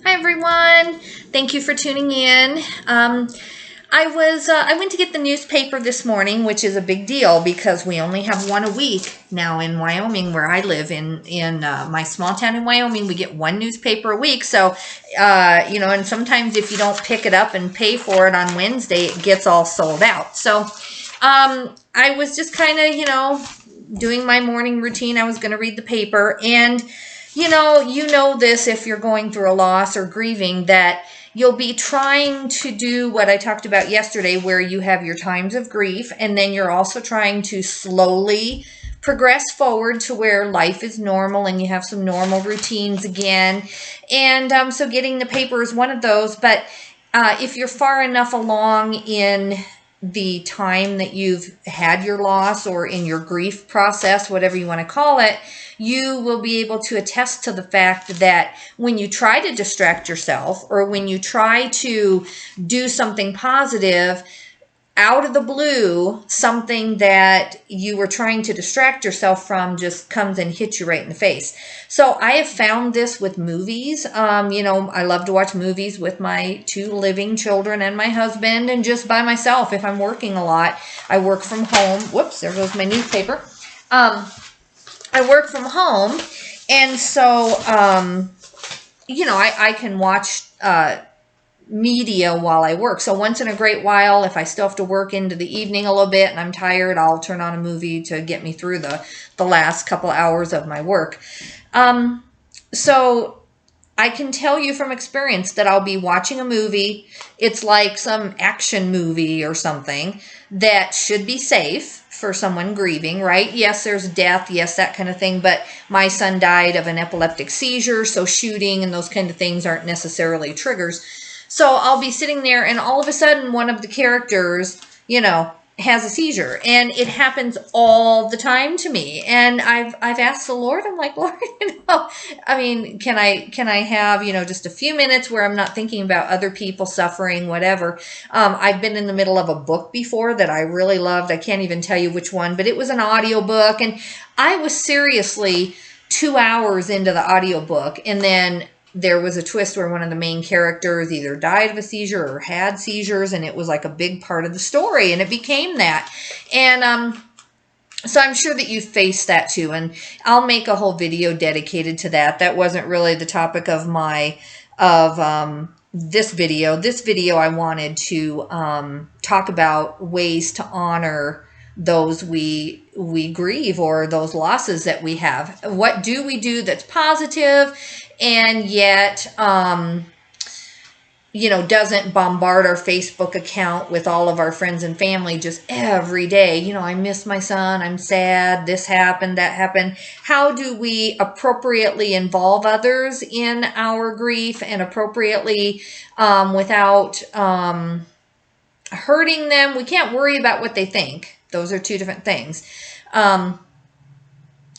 Hi everyone. Thank you for tuning in. I went to get the newspaper this morning, which is a big deal because we only have one a week now in Wyoming, where I live in my small town in Wyoming. We get one newspaper a week, so and sometimes if you don't pick it up and pay for it on Wednesday, it gets all sold out. So I was just kind of doing my morning routine. I was going to read the paper, and you know this, if you're going through a loss or grieving, that you'll be trying to do what I talked about yesterday, where you have your times of grief, and then you're also trying to slowly progress forward to where life is normal and you have some normal routines again. And so getting the paper is one of those. But if you're far enough along in the time that you've had your loss, or in your grief process, whatever you want to call it, you will be able to attest to the fact that when you try to distract yourself, or when you try to do something positive, out of the blue, something that you were trying to distract yourself from just comes and hits you right in the face. So I have found this with movies. I love to watch movies with my 2 living children and my husband, and just by myself if I'm working a lot. I work from home. Whoops, there goes my newspaper. I work from home, and so, I can watch media while I work. So once in a great while, if I still have to work into the evening a little bit and I'm tired, I'll turn on a movie to get me through the last couple hours of my work. So I can tell you from experience that I'll be watching a movie. It's like some action movie or something that should be safe for someone grieving, right? Yes, there's death, yes, that kind of thing, but my son died of an epileptic seizure, so shooting and those kind of things aren't necessarily triggers. So I'll be sitting there, and all of a sudden one of the characters, has a seizure, and it happens all the time to me. And I've asked the Lord, I'm like, Lord, can I have, just a few minutes where I'm not thinking about other people suffering, whatever. I've been in the middle of a book before that I really loved. I can't even tell you which one, but it was an audiobook, and I was seriously 2 hours into the audiobook, and then there was a twist where one of the main characters either died of a seizure or had seizures, and it was like a big part of the story, and it became that. And so I'm sure that you faced that too, and I'll make a whole video dedicated to that. That wasn't really the topic of this video. This video I wanted to talk about ways to honor those we grieve, or those losses that we have. What do we do that's positive and yet doesn't bombard our Facebook account with all of our friends and family just every day? I miss my son, I'm sad, this happened, that happened. How do we appropriately involve others in our grief, and appropriately without hurting them? We can't worry about what they think. Those are 2 different things.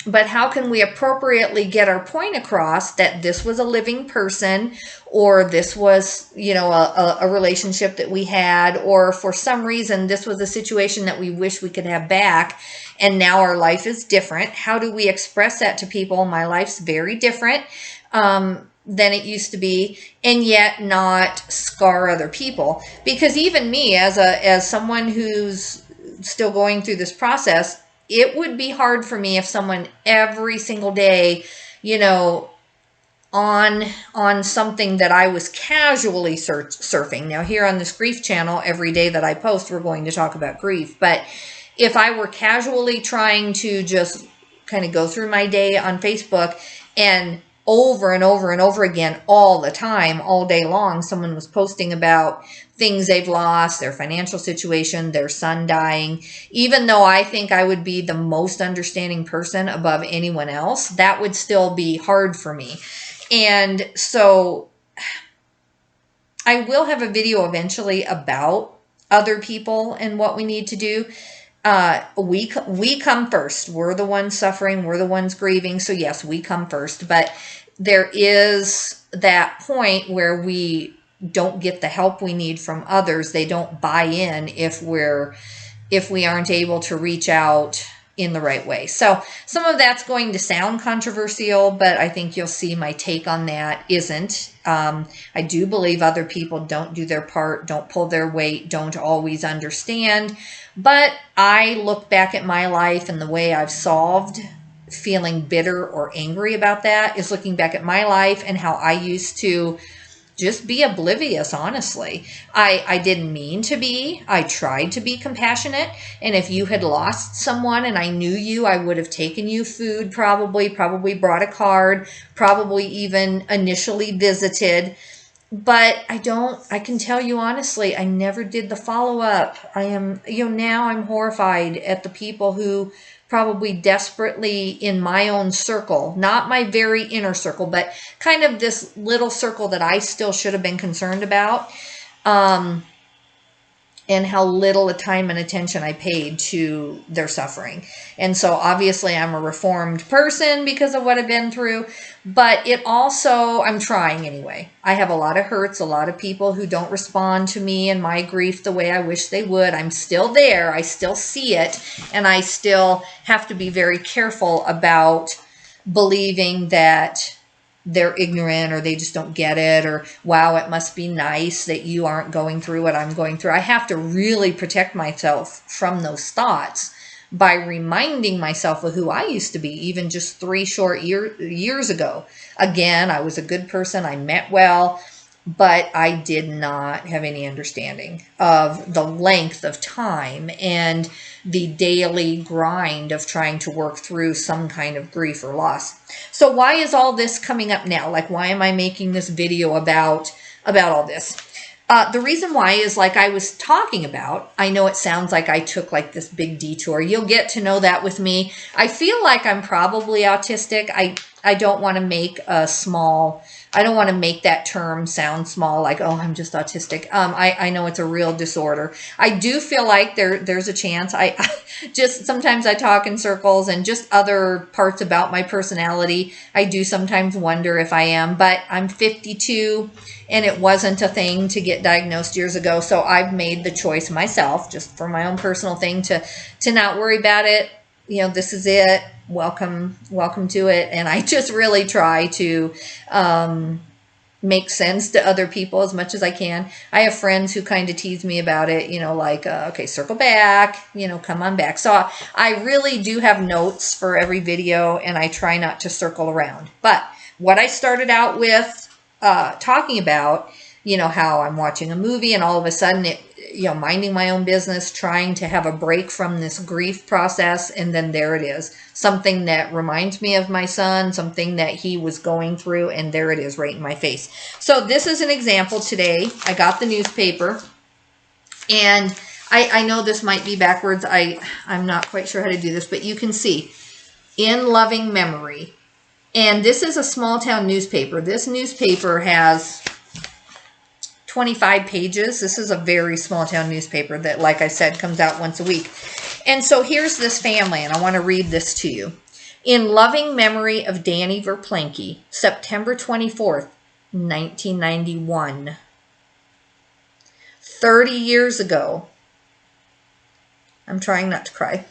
But how can we appropriately get our point across that this was a living person, or this was, a relationship that we had, or for some reason this was a situation that we wish we could have back, and now our life is different. How do we express that to people? My life's very different than it used to be, and yet not scar other people. Because even me, as someone who's still going through this process, it would be hard for me if someone every single day, on something that I was casually surfing. Now, here on this grief channel, every day that I post, we're going to talk about grief. But if I were casually trying to just kind of go through my day on Facebook, and over and over and over again, all the time, all day long, someone was posting about things they've lost, their financial situation, their son dying, even though I think I would be the most understanding person above anyone else, that would still be hard for me. And so I will have a video eventually about other people and what we need to do. We come first. We're the ones suffering. We're the ones grieving. So yes, we come first. But there is that point where we don't get the help we need from others. They don't buy in if we aren't able to reach out in the right way. So some of that's going to sound controversial, but I think you'll see my take on that isn't. I do believe other people don't do their part, don't pull their weight, don't always understand. But I look back at my life and the way I've solved feeling bitter or angry about that is looking back at my life and how I used to just be oblivious, honestly. I didn't mean to be. I tried to be compassionate. And if you had lost someone and I knew you, I would have taken you food, probably brought a card, probably even initially visited. But I can tell you honestly, I never did the follow-up. Now I'm horrified at the people who probably desperately in my own circle, not my very inner circle, but kind of this little circle that I still should have been concerned about, and how little time and attention I paid to their suffering. And so obviously I'm a reformed person because of what I've been through, but it also, I'm trying anyway. I have a lot of hurts, a lot of people who don't respond to me and my grief the way I wish they would. I'm still there. I still see it. And I still have to be very careful about believing that they're ignorant or they just don't get it, or wow, it must be nice that you aren't going through what I'm going through. I have to really protect myself from those thoughts by reminding myself of who I used to be, even just 3 short years ago. Again, I was a good person. I meant well, but I did not have any understanding of the length of time and the daily grind of trying to work through some kind of grief or loss. So why is all this coming up now? Like, why am I making this video about all this? The reason why is, like I was talking about, I know it sounds like I took like this big detour. You'll get to know that with me. I feel like I'm probably autistic. I don't want to make I don't want to make that term sound small, like, oh, I'm just autistic. I know it's a real disorder. I do feel like there's a chance. I just, sometimes I talk in circles, and just other parts about my personality, I do sometimes wonder if I am, but I'm 52 and it wasn't a thing to get diagnosed years ago. So I've made the choice myself, just for my own personal thing, to not worry about it. This is it. Welcome to it. And I just really try to make sense to other people as much as I can. I have friends who kind of tease me about it, okay, circle back, come on back. So I really do have notes for every video, and I try not to circle around. But what I started out with talking about, how I'm watching a movie and all of a sudden minding my own business, trying to have a break from this grief process. And then there it is, something that reminds me of my son, something that he was going through. And there it is right in my face. So this is an example today. I got the newspaper, and I know this might be backwards. I'm not quite sure how to do this, but you can see in loving memory. And this is a small town newspaper. This newspaper has 25 pages. This is a very small town newspaper that, like I said, comes out once a week. And so here's this family, and I want to read this to you. In loving memory of Danny Verplanke, September 24th, 1991. 30 years ago. I'm trying not to cry.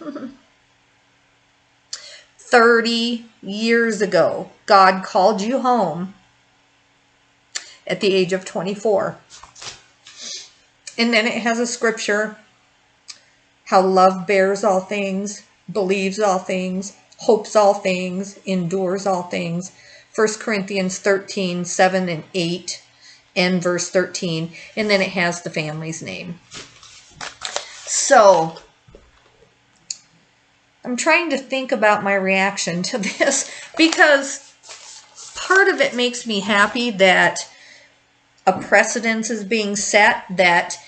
30 years ago, God called you home at the age of 24. And then it has a scripture, how love bears all things, believes all things, hopes all things, endures all things. 1 Corinthians 13, 7 and 8, and verse 13. And then it has the family's name. So I'm trying to think about my reaction to this, because part of it makes me happy that a precedence is being set, that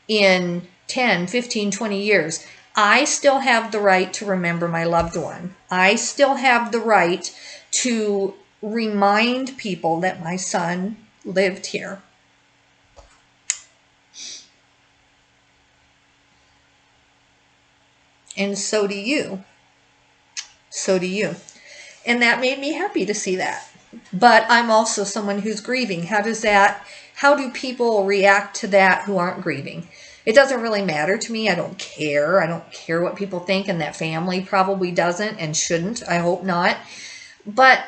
in 10, 15, 20 years, I still have the right to remember my loved one. I still have the right to remind people that my son lived here. And so do you. So do you. And that made me happy to see that. But I'm also someone who's grieving. How do people react to that who aren't grieving? It doesn't really matter to me. I don't care. I don't care what people think, and that family probably doesn't and shouldn't. I hope not. But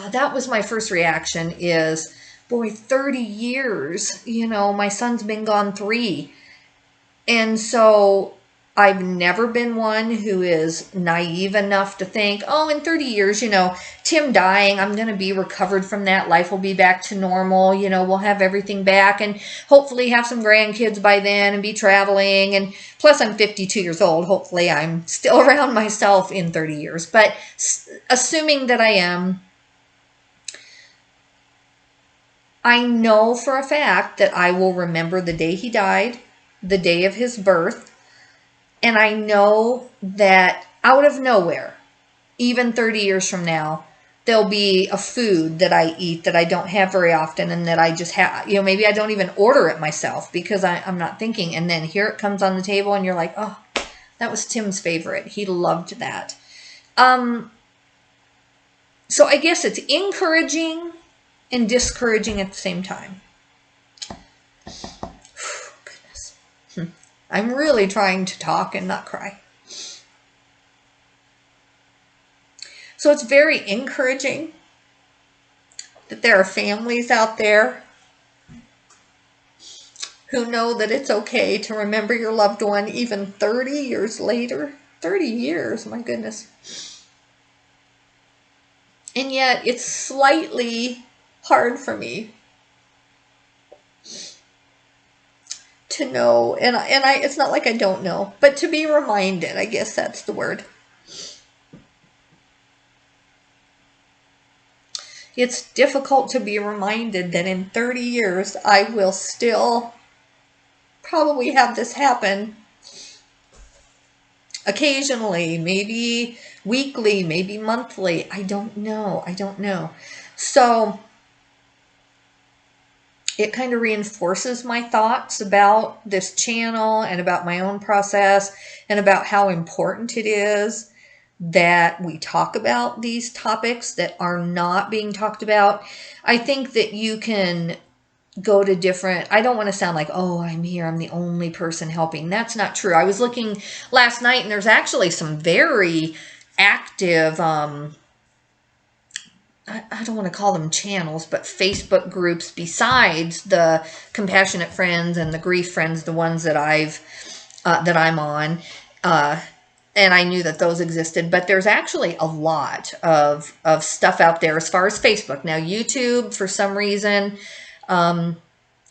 that was my first reaction is, boy, 30 years, you know, my son's been gone 3. And so I've never been one who is naive enough to think, oh, in 30 years, you know, Tim dying, I'm going to be recovered from that. Life will be back to normal. You know, we'll have everything back and hopefully have some grandkids by then and be traveling. And plus I'm 52 years old. Hopefully I'm still around myself in 30 years. But assuming that I am, I know for a fact that I will remember the day he died, the day of his birth. And I know that out of nowhere, even 30 years from now, there'll be a food that I eat that I don't have very often and that I just have, you know, maybe I don't even order it myself because I'm not thinking. And then here it comes on the table and you're like, oh, that was Tim's favorite. He loved that. So I guess it's encouraging and discouraging at the same time. Goodness. I'm really trying to talk and not cry. So it's very encouraging that there are families out there who know that it's okay to remember your loved one even 30 years later. 30 years, my goodness. And yet it's slightly hard for me to know, and I it's not like I don't know, but to be reminded, I guess that's the word. It's difficult to be reminded that in 30 years I will still probably have this happen occasionally, maybe weekly, maybe monthly. I don't know. I don't know. So it kind of reinforces my thoughts about this channel and about my own process and about how important it is that we talk about these topics that are not being talked about. I think that you can go to different, I don't want to sound like, oh, I'm here, I'm the only person helping. That's not true. I was looking last night and there's actually some very active, I don't want to call them channels, but Facebook groups besides the Compassionate Friends and the Grief Friends, the ones that I'm on. And I knew that those existed, but there's actually a lot of stuff out there as far as Facebook. Now, YouTube, for some reason,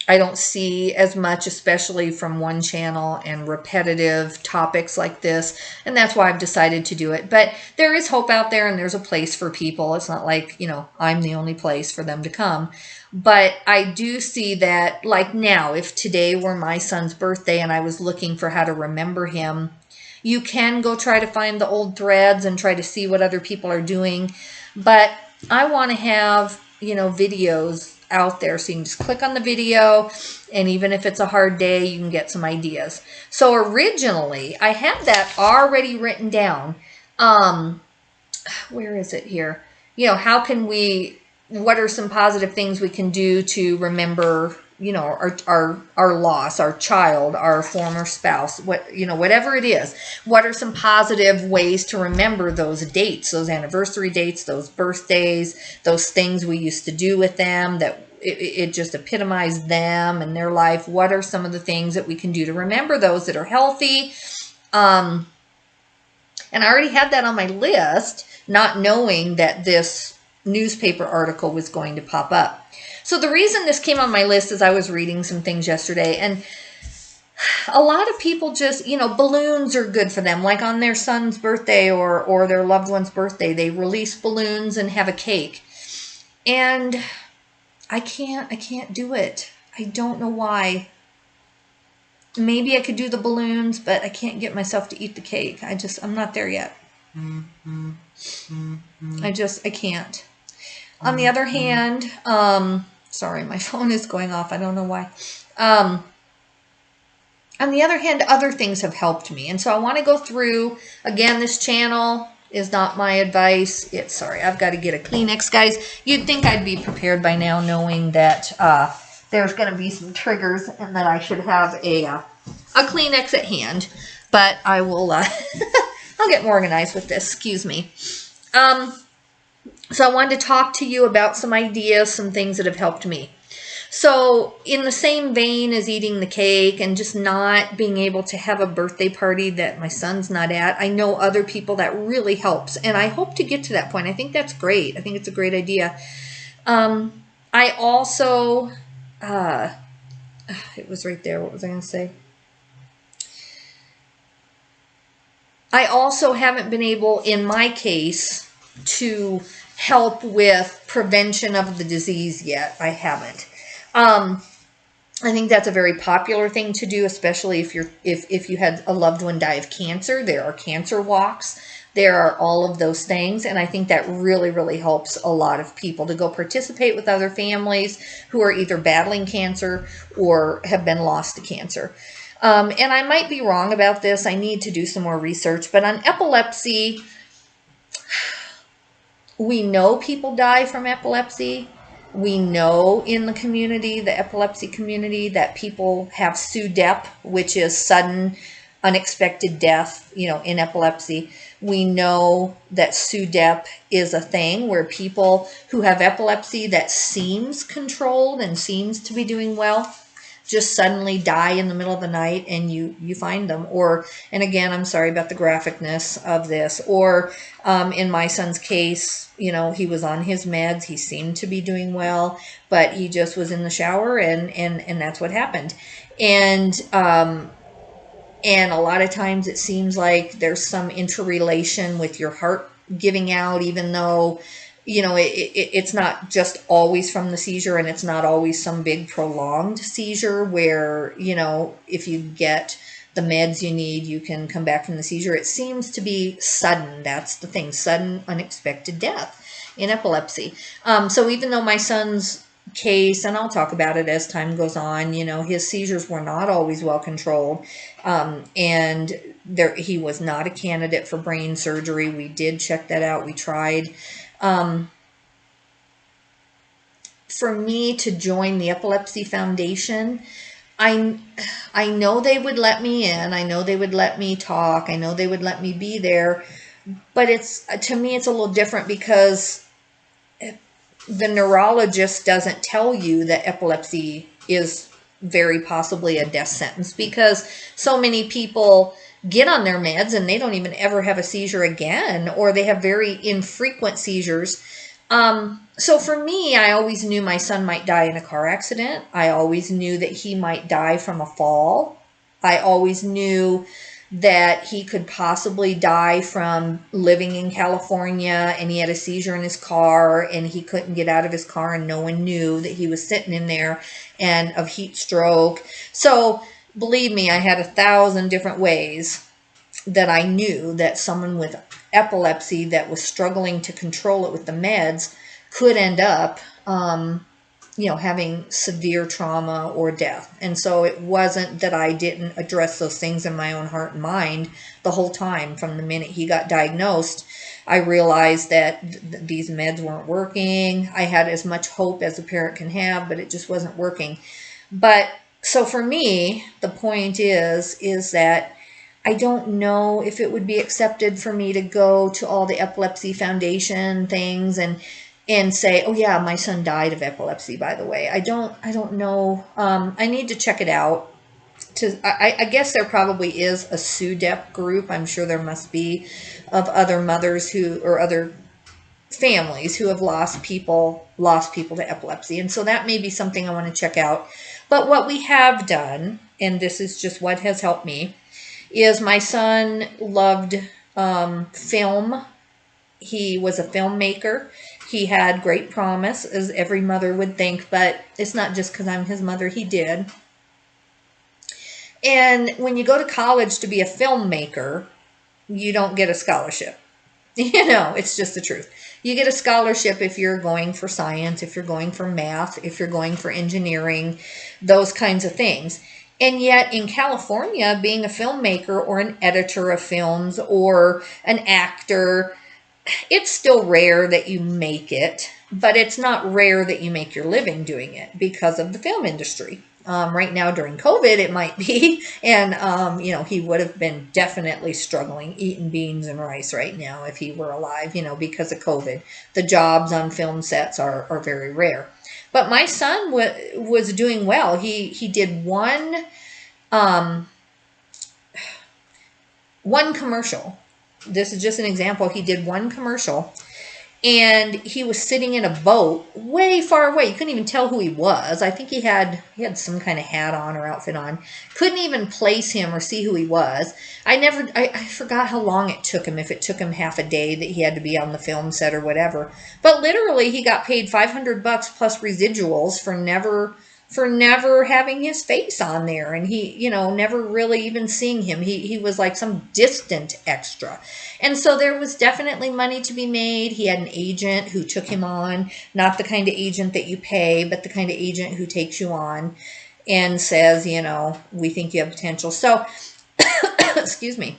I don't see as much, especially from one channel and repetitive topics like this. And that's why I've decided to do it. But there is hope out there and there's a place for people. It's not like, you know, I'm the only place for them to come. But I do see that, like now, if today were my son's birthday and I was looking for how to remember him, you can go try to find the old threads and try to see what other people are doing. But I want to have, you know, videos out there so you can just click on the video, and even if it's a hard day, you can get some ideas. So originally I had that already written down. Where is it here? You know, what are some positive things we can do to remember, you know, our loss, our child, our former spouse, whatever it is. What are some positive ways to remember those dates, those anniversary dates, those birthdays, those things we used to do with them that it just epitomized them and their life? What are some of the things that we can do to remember those that are healthy? And I already had that on my list, not knowing that this newspaper article was going to pop up. So the reason this came on my list is I was reading some things yesterday, and a lot of people just, you know, balloons are good for them. Like on their son's birthday or their loved one's birthday, they release balloons and have a cake. And I can't do it. I don't know why. Maybe I could do the balloons, but I can't get myself to eat the cake. I'm not there yet. I can't. On the other hand, sorry, my phone is going off. I don't know why. On the other hand, other things have helped me. And so I want to go through, again, this channel is not my advice. Sorry, I've got to get a Kleenex, guys. You'd think I'd be prepared by now knowing that there's going to be some triggers and that I should have a Kleenex at hand, but I will, I'll get more organized with this. Excuse me. So I wanted to talk to you about some ideas, some things that have helped me. So in the same vein as eating the cake and just not being able to have a birthday party that my son's not at, I know other people that really helps. And I hope to get to that point. I think that's great. I think it's a great idea. I also, it was right there. What was I going to say? I also haven't been able, in my case, to help with prevention of the disease yet. I haven't. I think that's a very popular thing to do, especially if you had a loved one die of cancer. There are cancer walks. There are all of those things, and I think that really, really helps a lot of people to go participate with other families who are either battling cancer or have been lost to cancer. And I might be wrong about this. I need to do some more research, but on epilepsy, we know people die from epilepsy. We know in the community, the epilepsy community, that people have SUDEP, which is sudden unexpected death, in epilepsy. We know that SUDEP is a thing where people who have epilepsy that seems controlled and seems to be doing well just suddenly die in the middle of the night, and you find them. And again, I'm sorry about the graphicness of this. Or in my son's case, he was on his meds. He seemed to be doing well, but he just was in the shower, and that's what happened. And a lot of times it seems like there's some interrelation with your heart giving out, even though it's not just always from the seizure, and it's not always some big prolonged seizure where, if you get the meds you need, you can come back from the seizure. It seems to be sudden. That's the thing, sudden, unexpected death in epilepsy. So even though my son's case, and I'll talk about it as time goes on, his seizures were not always well controlled. And he was not a candidate for brain surgery. We did check that out. We tried. For me to join the Epilepsy Foundation, I know they would let me in. I know they would let me talk. I know they would let me be there. But to me, it's a little different because the neurologist doesn't tell you that epilepsy is very possibly a death sentence, because so many people get on their meds and they don't even ever have a seizure again, or they have very infrequent seizures. So for me, I always knew my son might die in a car accident. I always knew that he might die from a fall. I always knew that he could possibly die from living in California and he had a seizure in his car and he couldn't get out of his car and no one knew that he was sitting in there, and of heat stroke. So believe me, I had 1,000 different ways that I knew that someone with epilepsy that was struggling to control it with the meds could end up having severe trauma or death. And so it wasn't that I didn't address those things in my own heart and mind the whole time. From the minute he got diagnosed, I realized that these meds weren't working. I had as much hope as a parent can have, but it just wasn't working. But so for me, the point is that I don't know if it would be accepted for me to go to all the Epilepsy Foundation things and say, oh yeah, my son died of epilepsy, by the way. I don't know. I need to check it out. I guess there probably is a SUDEP group. I'm sure there must be, of other mothers or other families who have lost people to epilepsy. And so that may be something I want to check out. But what we have done, and this is just what has helped me, is my son loved film. He was a filmmaker. He had great promise, as every mother would think, but it's not just because I'm his mother. He did. And when you go to college to be a filmmaker, you don't get a scholarship. It's just the truth. You get a scholarship if you're going for science, if you're going for math, if you're going for engineering, those kinds of things. And yet in California, being a filmmaker or an editor of films or an actor, it's still rare that you make it, but it's not rare that you make your living doing it because of the film industry. Right now during COVID, it might be. And, he would have been definitely struggling eating beans and rice right now if he were alive, because of COVID. The jobs on film sets are very rare. But my son was doing well. He did um, one commercial. This is just an example. He did one commercial, and he was sitting in a boat way far away. You couldn't even tell who he was. I think he had some kind of hat on or outfit on. Couldn't even place him or see who he was. I forgot how long it took him, if it took him half a day that he had to be on the film set or whatever. But literally he got paid $500 plus residuals for never having his face on there, and he, never really even seeing him. He was like some distant extra. And so there was definitely money to be made. He had an agent who took him on, not the kind of agent that you pay, but the kind of agent who takes you on and says, we think you have potential. So, excuse me.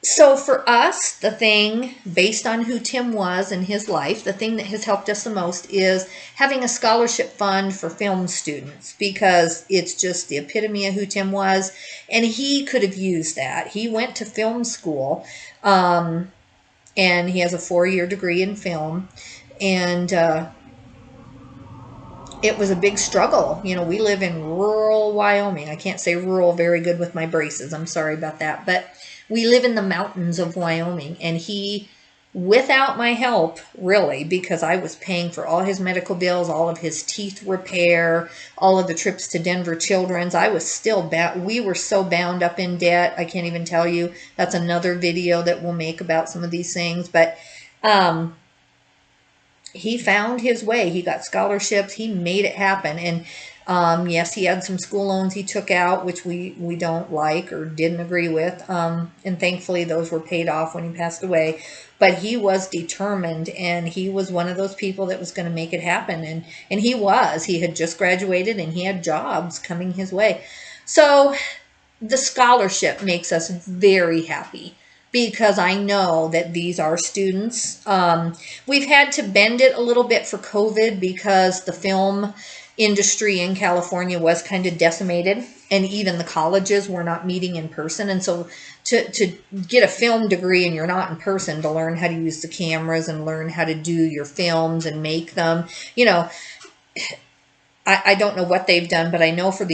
So for us, the thing, based on who Tim was in his life, the thing that has helped us the most is having a scholarship fund for film students, because it's just the epitome of who Tim was, and he could have used that. He went to film school, and he has a 4-year degree in film, and it was a big struggle. We live in rural Wyoming. I can't say rural very good with my braces. I'm sorry about that. But we live in the mountains of Wyoming. And he, without my help, really, because I was paying for all his medical bills, all of his teeth repair, all of the trips to Denver Children's, I was still we were so bound up in debt. I can't even tell you. That's another video that we'll make about some of these things. But, he found his way. He got scholarships. He made it happen. And yes, he had some school loans he took out, which we don't like or didn't agree with. And thankfully, those were paid off when he passed away. But he was determined, and he was one of those people that was going to make it happen. And he was. He had just graduated, and he had jobs coming his way. So the scholarship makes us very happy, because I know that these are students. We've had to bend it a little bit for COVID, because the film industry in California was kind of decimated, and even the colleges were not meeting in person. And so to get a film degree and you're not in person, to learn how to use the cameras and learn how to do your films and make them, I don't know what they've done, but I know for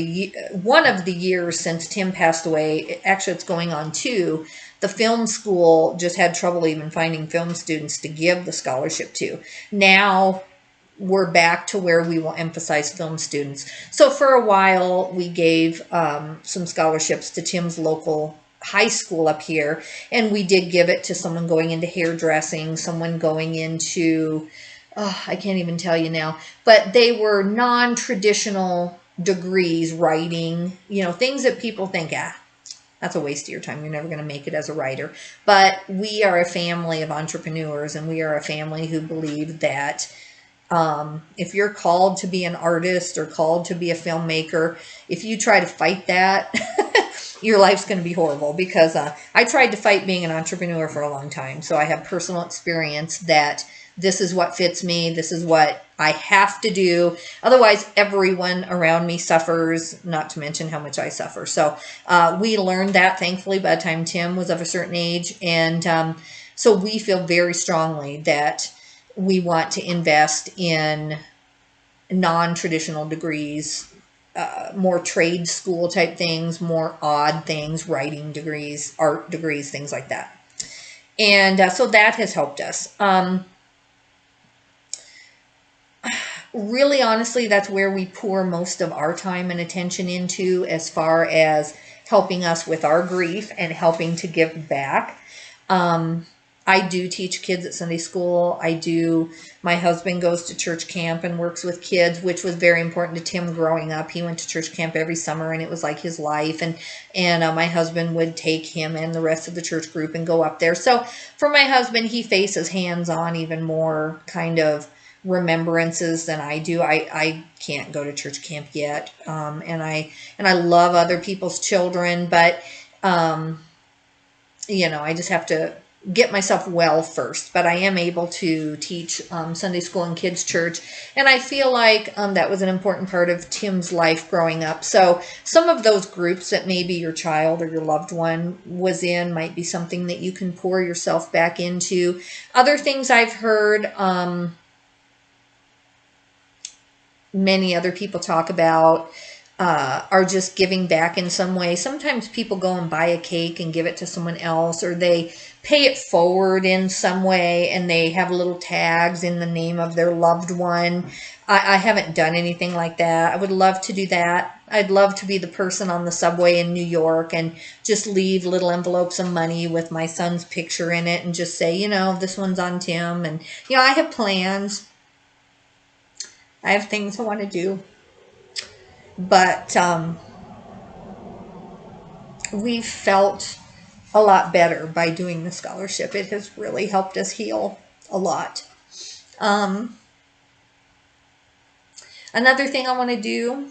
one of the years since Tim passed away, actually it's going on 2, the film school just had trouble even finding film students to give the scholarship to. Now we're back to where we will emphasize film students. So for a while, we gave some scholarships to Tim's local high school up here, and we did give it to someone going into hairdressing, someone going into, I can't even tell you now, but they were non-traditional degrees, writing, things that people think, that's a waste of your time. You're never going to make it as a writer. But we are a family of entrepreneurs, and we are a family who believe that if you're called to be an artist or called to be a filmmaker, if you try to fight that, your life's going to be horrible. Because I tried to fight being an entrepreneur for a long time. So I have personal experience that this is what fits me. This is what I have to do. Otherwise, everyone around me suffers, not to mention how much I suffer. So we learned that, thankfully, by the time Tim was of a certain age. And so we feel very strongly that we want to invest in non-traditional degrees, more trade school type things, more odd things, writing degrees, art degrees, things like that. And so that has helped us. Really, honestly, that's where we pour most of our time and attention into, as far as helping us with our grief and helping to give back. I do teach kids at Sunday school. My husband goes to church camp and works with kids, which was very important to Tim growing up. He went to church camp every summer, and it was like his life. And my husband would take him and the rest of the church group and go up there. So for my husband, he faces hands-on even more kind of remembrances than I do. I can't go to church camp yet. And I love other people's children, but I just have to get myself well first, but I am able to teach Sunday school and kids church, and I feel like that was an important part of Tim's life growing up. So some of those groups that maybe your child or your loved one was in might be something that you can pour yourself back into. Other things I've heard many other people talk about are just giving back in some way. Sometimes people go and buy a cake and give it to someone else, or they pay it forward in some way and they have little tags in the name of their loved one. I haven't done anything like that. I would love to do that. I'd love to be the person on the subway in New York and just leave little envelopes of money with my son's picture in it and just say, you know, this one's on Tim. And, you know, I have plans. I have things I want to do. But we felt a lot better by doing the scholarship. It has really helped us heal a lot. Another thing I want to do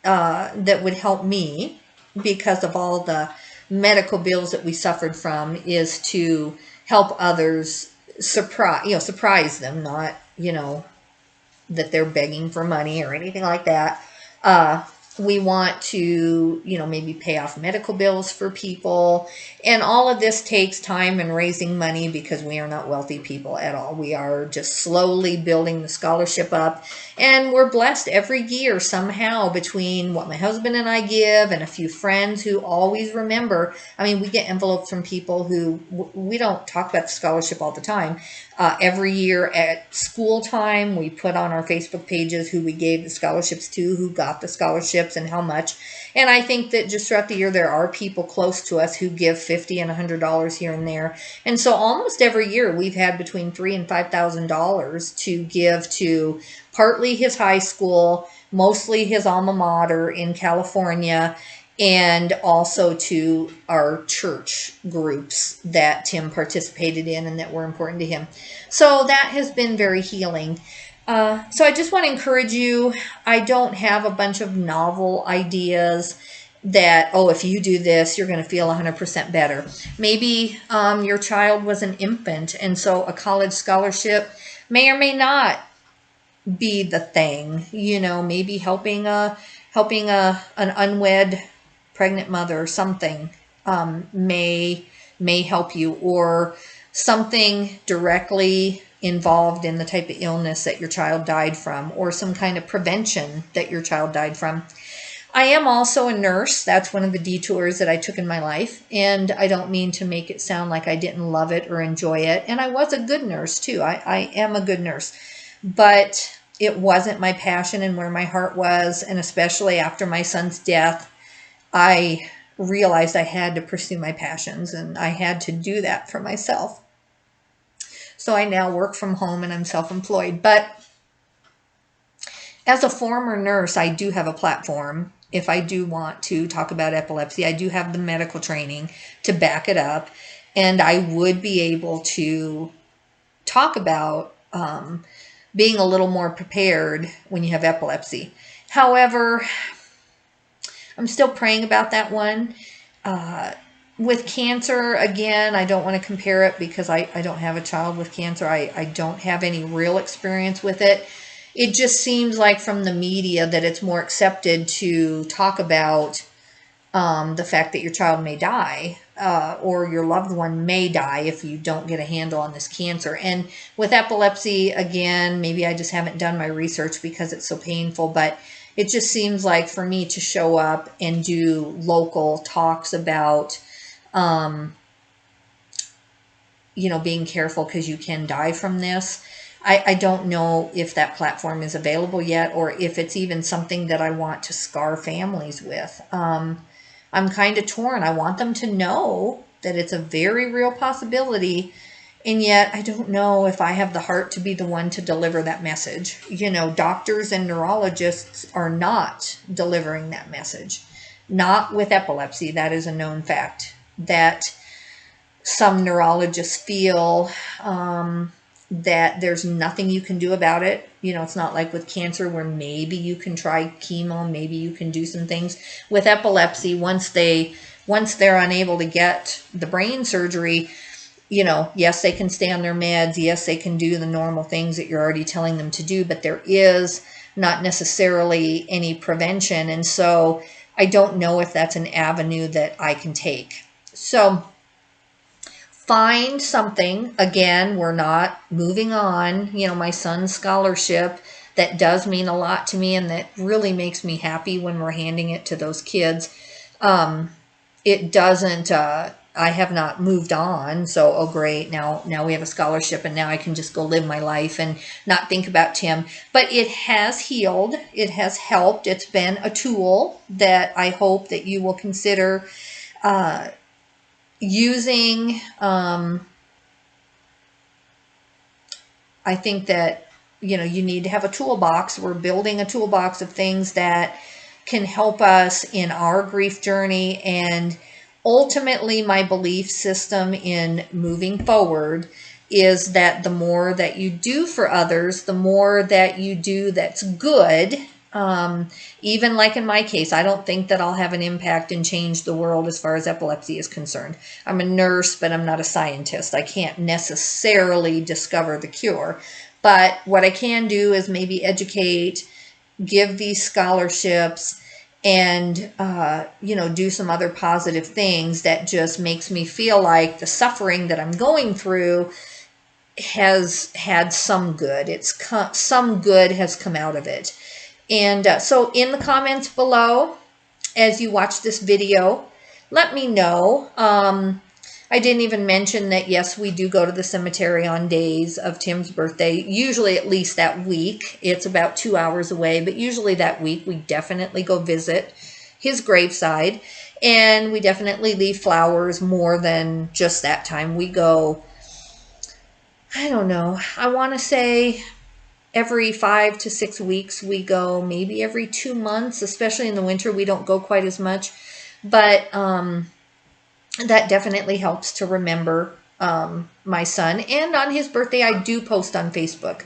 that would help me, because of all the medical bills that we suffered from, is to help others, surprise them, not, that they're begging for money or anything like that. We want to, maybe pay off medical bills for people. And all of this takes time and raising money, because we are not wealthy people at all. We are just slowly building the scholarship up. And we're blessed every year somehow, between what my husband and I give and a few friends who always remember. I mean, we get envelopes from people who, we don't talk about the scholarship all the time. Every year at school time, we put on our Facebook pages who we gave the scholarships to, who got the scholarships and how much. And I think that just throughout the year, there are people close to us who give $50 and $100 here and there. And so almost every year we've had between $3,000 and $5,000 to give to partly his high school, mostly his alma mater in California, and also to our church groups that Tim participated in and that were important to him. So that has been very healing. So I just want to encourage you. I don't have a bunch of novel ideas that, oh, if you do this, you're going to feel 100% better. Maybe your child was an infant, and so a college scholarship may or may not be the thing. Maybe helping an unwed pregnant mother or something may help you, or something directly involved in the type of illness that your child died from, or some kind of prevention that your child died from. I am also a nurse. That's one of the detours that I took in my life, and I don't mean to make it sound like I didn't love it or enjoy it. And I was a good nurse too. I am a good nurse, but it wasn't my passion and where my heart was. And especially after my son's death, I realized I had to pursue my passions, and I had to do that for myself. So I now work from home and I'm self-employed. But as a former nurse, I do have a platform. If I do want to talk about epilepsy, I do have the medical training to back it up. And I would be able to talk about being a little more prepared when you have epilepsy. However, I'm still praying about that one. With cancer, again, I don't want to compare it because I don't have a child with cancer. I don't have any real experience with it. It just seems like from the media that it's more accepted to talk about the fact that your child may die or your loved one may die if you don't get a handle on this cancer. And with epilepsy, again, maybe I just haven't done my research because it's so painful, but it just seems like for me to show up and do local talks about, being careful because you can die from this. I don't know if that platform is available yet, or if it's even something that I want to scar families with. I'm kind of torn. I want them to know that it's a very real possibility, and yet I don't know if I have the heart to be the one to deliver that message. Doctors and neurologists are not delivering that message. Not with epilepsy. That is a known fact. That some neurologists feel that there's nothing you can do about it. It's not like with cancer where maybe you can try chemo, maybe you can do some things. With epilepsy, once they once they're unable to get the brain surgery, you know, yes, they can stay on their meds. Yes, they can do the normal things that you're already telling them to do, but there is not necessarily any prevention. And so I don't know if that's an avenue that I can take. So find something. Again, we're not moving on. You know, my son's scholarship, that does mean a lot to me, and that really makes me happy when we're handing it to those kids. It doesn't, I have not moved on. So, oh great, now we have a scholarship and now I can just go live my life and not think about Tim. But it has healed. It has helped. It's been a tool that I hope that you will consider using. I think that, you know, you need to have a toolbox. We're building a toolbox of things that can help us in our grief journey. And ultimately, my belief system in moving forward is that the more that you do for others, the more that you do that's good. Even like in my case, I don't think that I'll have an impact and change the world as far as epilepsy is concerned. I'm a nurse, but I'm not a scientist. I can't necessarily discover the cure. But what I can do is maybe educate, give these scholarships, and, you know, do some other positive things that just makes me feel like the suffering that I'm going through has had some good. Some good has come out of it. And so in the comments below, as you watch this video, let me know. I didn't even mention that, yes, we do go to the cemetery on days of Tim's birthday, usually at least that week. It's about 2 hours away, but usually that week we definitely go visit his graveside, and we definitely leave flowers more than just that time. We go, I don't know, I want to say every 5 to 6 weeks. We go maybe every 2 months, especially in the winter. We don't go quite as much, but that definitely helps to remember my son. And on his birthday, I do post on Facebook.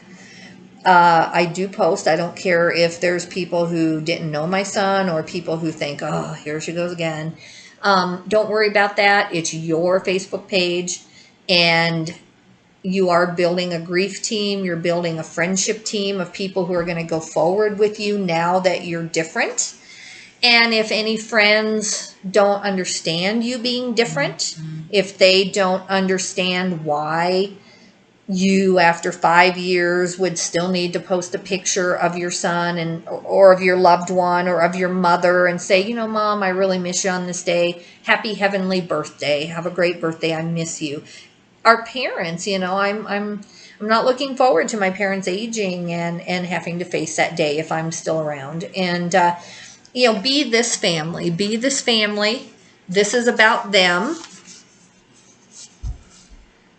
I do post. I don't care if there's people who didn't know my son or people who think, oh, here she goes again. Don't worry about that. It's your Facebook page, and you are building a grief team. You're building a friendship team of people who are going to go forward with you now that you're different. And if any friends don't understand you being different, if they don't understand why you, after 5 years, would still need to post a picture of your son or of your loved one or of your mother and say, you know, Mom, I really miss you on this day. Happy heavenly birthday. Have a great birthday. I miss you. Our parents, you know, I'm not looking forward to my parents aging and having to face that day if I'm still around. And you know, be this family. Be this family. This is about them.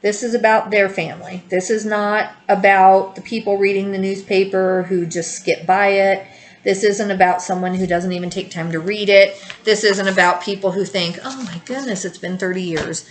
This is about their family. This is not about the people reading the newspaper who just skip by it. This isn't about someone who doesn't even take time to read it. This isn't about people who think, oh my goodness, it's been 30 years.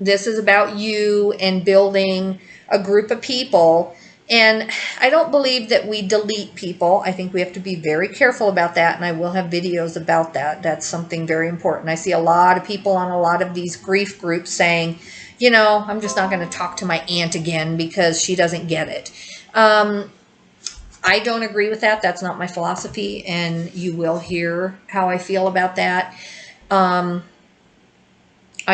This is about you and building a group of people. And I don't believe that we delete people. I think we have to be very careful about that, and I will have videos about that. That's something very important. I see a lot of people on a lot of these grief groups saying, you know, I'm just not going to talk to my aunt again because she doesn't get it. I don't agree with that. That's not my philosophy, and you will hear how I feel about that. I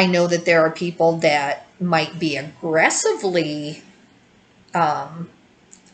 know that there are people that might be aggressively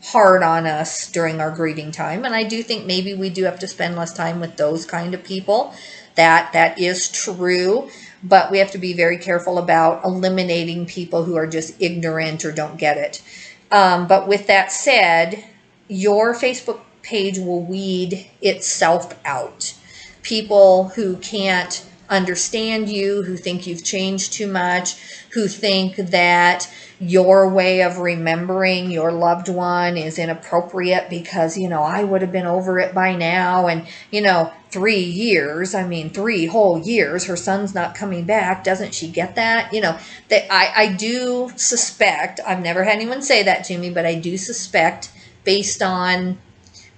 hard on us during our grieving time, and I do think maybe we do have to spend less time with those kind of people. That is true, but we have to be very careful about eliminating people who are just ignorant or don't get it. But with that said, your Facebook page will weed itself out. People who can't understand you, who think you've changed too much, who think that your way of remembering your loved one is inappropriate because, you know, I would have been over it by now. And, you know, 3 years, I mean, 3 whole years, her son's not coming back. Doesn't she get that? You know, that I do suspect, I've never had anyone say that to me, but I do suspect, based on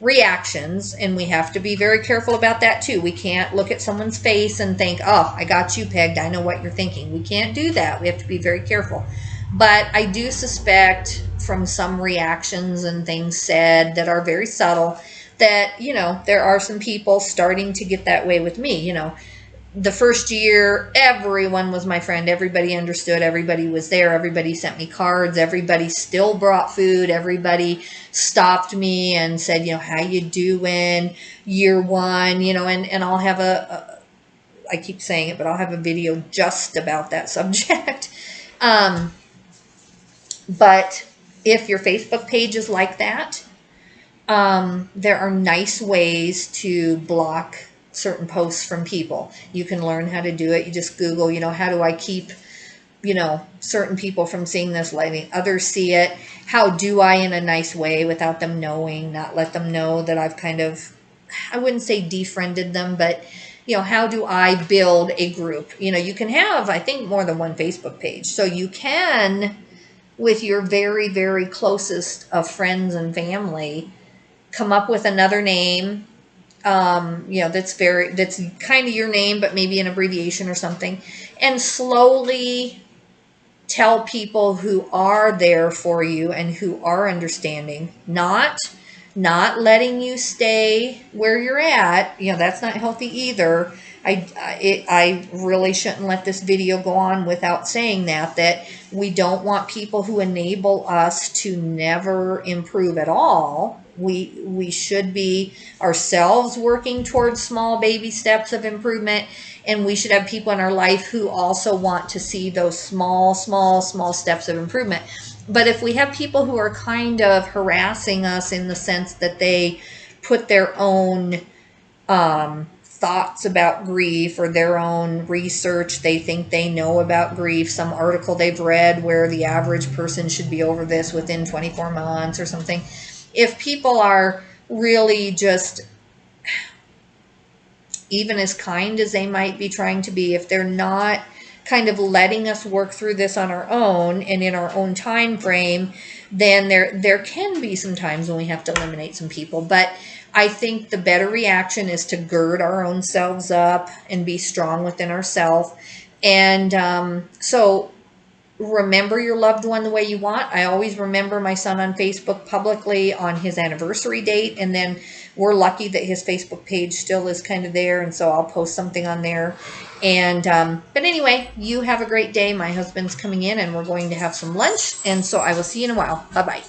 reactions, and we have to be very careful about that too. We can't look at someone's face and think, oh, I got you pegged, I know what you're thinking. We can't do that. We have to be very careful. But I do suspect from some reactions and things said that are very subtle that, you know, there are some people starting to get that way with me. You know, the first year, everyone was my friend. Everybody understood. Everybody was there. Everybody sent me cards. Everybody still brought food. Everybody stopped me and said, you know, how you doing? Year one, you know, and I'll have I keep saying it, but I'll have a video just about that subject. But if your Facebook page is like that, there are nice ways to block certain posts from people. You can learn how to do it. You just Google, you know, how do I keep, you know, certain people from seeing this, letting others see it? How do I, in a nice way, without them knowing, not let them know that I've kind of, I wouldn't say defriended them, but, you know, how do I build a group? You know, you can have, I think, more than one Facebook page. So you can, with your very, very closest of friends and family, come up with another name, you know, that's kind of your name, but maybe an abbreviation or something, and slowly tell people who are there for you and who are understanding, not letting you stay where you're at. You know, that's not healthy either. I really shouldn't let this video go on without saying that we don't want people who enable us to never improve at all. We should be ourselves working towards small baby steps of improvement, and we should have people in our life who also want to see those small steps of improvement. But if we have people who are kind of harassing us in the sense that they put their own thoughts about grief or their own research, they think they know about grief, some article they've read where the average person should be over this within 24 months or something. If people are really just even as kind as they might be trying to be, if they're not kind of letting us work through this on our own and in our own time frame, then there can be some times when we have to eliminate some people. But I think the better reaction is to gird our own selves up and be strong within ourselves. And so remember your loved one the way you want. I always remember my son on Facebook publicly on his anniversary date, and then we're lucky that his Facebook page still is kind of there, and so I'll post something on there. And but anyway, you have a great day. My husband's coming in and we're going to have some lunch, and so I will see you in a while. Bye-bye.